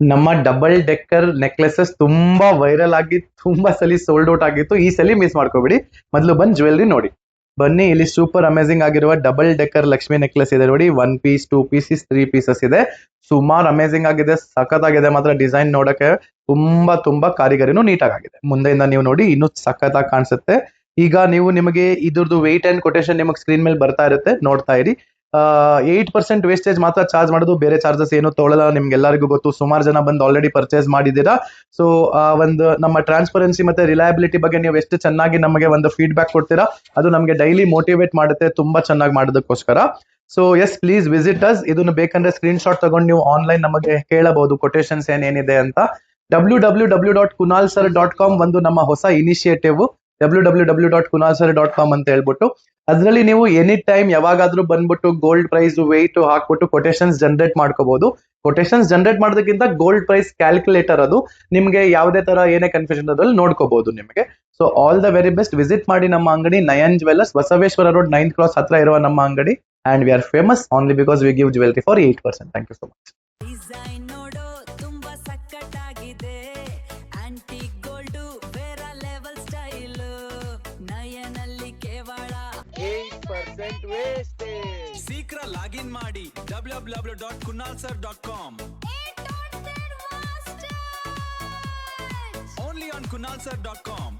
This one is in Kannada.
ನಮ್ಮ ಡಬಲ್ ಡೆಕ್ಕರ್ ನೆಕ್ಲೆಸಸ್ ತುಂಬಾ ವೈರಲ್ ಆಗಿ ತುಂಬಾ ಸಲ ಸೋಲ್ಡ್ ಔಟ್ ಆಗಿತ್ತು. ಈ ಸಲ ಮಿಸ್ ಮಾಡ್ಕೋಬೇಡಿ. ಮೊದಲು ಬಂದು ಜ್ಯುವೆಲ್ರಿ ನೋಡಿ. ಬನ್ನಿ, ಇಲ್ಲಿ ಸೂಪರ್ ಅಮೇಸಿಂಗ್ ಆಗಿರುವ ಡಬಲ್ ಡೆಕ್ಕರ್ ಲಕ್ಷ್ಮಿ ನೆಕ್ಲೆಸ್ ಇದೆ ನೋಡಿ. 1 ಪೀಸ್, 2 ಪೀಸಸ್, 3 ಪೀಸಸ್ ಇದೆ. ಸುಮಾರು ಅಮೇಸಿಂಗ್ ಆಗಿದೆ, ಸಖತ್ತಾಗಿದೆ. ಮಾತ್ರ ಡಿಸೈನ್ ನೋಡಕ್ಕೆ ತುಂಬಾ ಕಾರಿಗರಿನೂ ನೀಟಾಗಿ ಆಗಿದೆ. ಮುಂದೆಯಿಂದ ನೀವು ನೋಡಿ ಇನ್ನೂ ಸಖತ್ತಾಗಿ ಕಾಣಿಸುತ್ತೆ. ಈಗ ನಿಮಗೆ ಇದ್ರದ್ದು ವೆಯ್ಟ್ ಅಂಡ್ ಕೊಟೇಶನ್ ನಿಮಗೆ ಸ್ಕ್ರೀನ್ ಮೇಲೆ ಬರ್ತಾ ಇರುತ್ತೆ, ನೋಡ್ತಾ ಇರಿ. 8% ವೇಸ್ಟೇಜ್ ಮಾತ್ರ ಚಾರ್ಜ್ ಮಾಡೋದು, ಬೇರೆ ಚಾರ್ಜಸ್ ಏನು ತೊಗೊಳಲ್ಲ. ನಿಮ್ಗೆಲ್ಲರಿಗೂ ಗೊತ್ತು, ಸುಮಾರು ಜನ ಬಂದು ಆಲ್ರೆಡಿ ಪರ್ಚೇಸ್ ಮಾಡಿದ್ದೀರಾ. ಸೊ ಒಂದು ನಮ್ಮ ಟ್ರಾನ್ಸ್ಪರೆನ್ಸಿ ಮತ್ತೆ ರಿಲಯಬಿಲಿಟಿ ಬಗ್ಗೆ ನೀವು ಎಷ್ಟು ಚೆನ್ನಾಗಿ ನಮಗೆ ಒಂದು ಫೀಡ್ಬ್ಯಾಕ್ ಕೊಡ್ತೀರಾ, ಅದು ನಮಗೆ ಡೈಲಿ ಮೋಟಿವೇಟ್ ಮಾಡುತ್ತೆ ತುಂಬಾ ಚೆನ್ನಾಗಿ ಮಾಡೋದಕ್ಕೋಸ್ಕರ. So yes, please visit us. ಇದನ್ನು ಬೇಕಂದ್ರೆ ಸ್ಕ್ರೀನ್ ಶಾಟ್ ತಗೊಂಡು ನೀವು ಆನ್ಲೈನ್ ನಮಗೆ ಕೇಳಬಹುದು ಕೊಟೇಶನ್ಸ್ ಏನೇನಿದೆ ಅಂತ. www.kunalsir.com ಒಂದು ನಮ್ಮ ಹೊಸ ಇನಿಷಿಯೇಟಿವ್. www.kunalsir.com ಅಂತ ಹೇಳ್ಬಿಟ್ಟು ಅದರಲ್ಲಿ ನೀವು ಎನಿ ಟೈಮ್ ಯಾವಾಗಾದ್ರೂ ಬಂದ್ಬಿಟ್ಟು ಗೋಲ್ಡ್ ಪ್ರೈಸ್ ವೆಯ್ಟ್ ಹಾಕ್ಬಿಟ್ಟು ಕೊಟೇಶನ್ಸ್ ಜನರೇಟ್ ಮಾಡ್ಕೋಬಹುದು. ಕೊಟೇಶನ್ಸ್ ಜನರೇಟ್ ಮಾಡೋದಕ್ಕಿಂತ ಗೋಲ್ಡ್ ಪ್ರೈಸ್ ಕ್ಯಾಲ್ಕುಲೇಟರ್ ಅದು ನಿಮಗೆ ಯಾವುದೇ ತರ ಏನೇ ಕನ್ಫ್ಯೂಷನ್ ಅದ್ರಲ್ಲಿ ನೋಡ್ಕೋಬಹುದು ನಿಮಗೆ. So all the very best. Visit ಮಾಡಿ ನಮ್ಮ ಅಂಗಡಿ Nayan jewellers, Basaveshwara road 9th cross ಹತ್ರ ಇರುವ ನಮ್ಮ ಅಂಗಡಿ. And we are famous only because we give jewellery for 8%. Thank you so much. Design ನೋಡು ತುಂಬಾ ಸಕ್ಕತ್ತಾಗಿದೆ. ಆಂಟಿಕ್ ಗೋಲ್ಡ್ ಬೇರೆ ಲೆವೆಲ್ ಸ್ಟೈಲ್. ನಯನಲ್ಲಿ ಕೇವಲ 8% wastage. ಶೀಘ್ರ ಲಾಗಿನ್ ಮಾಡಿ www.kunalsir.com. Only on kunalsir.com.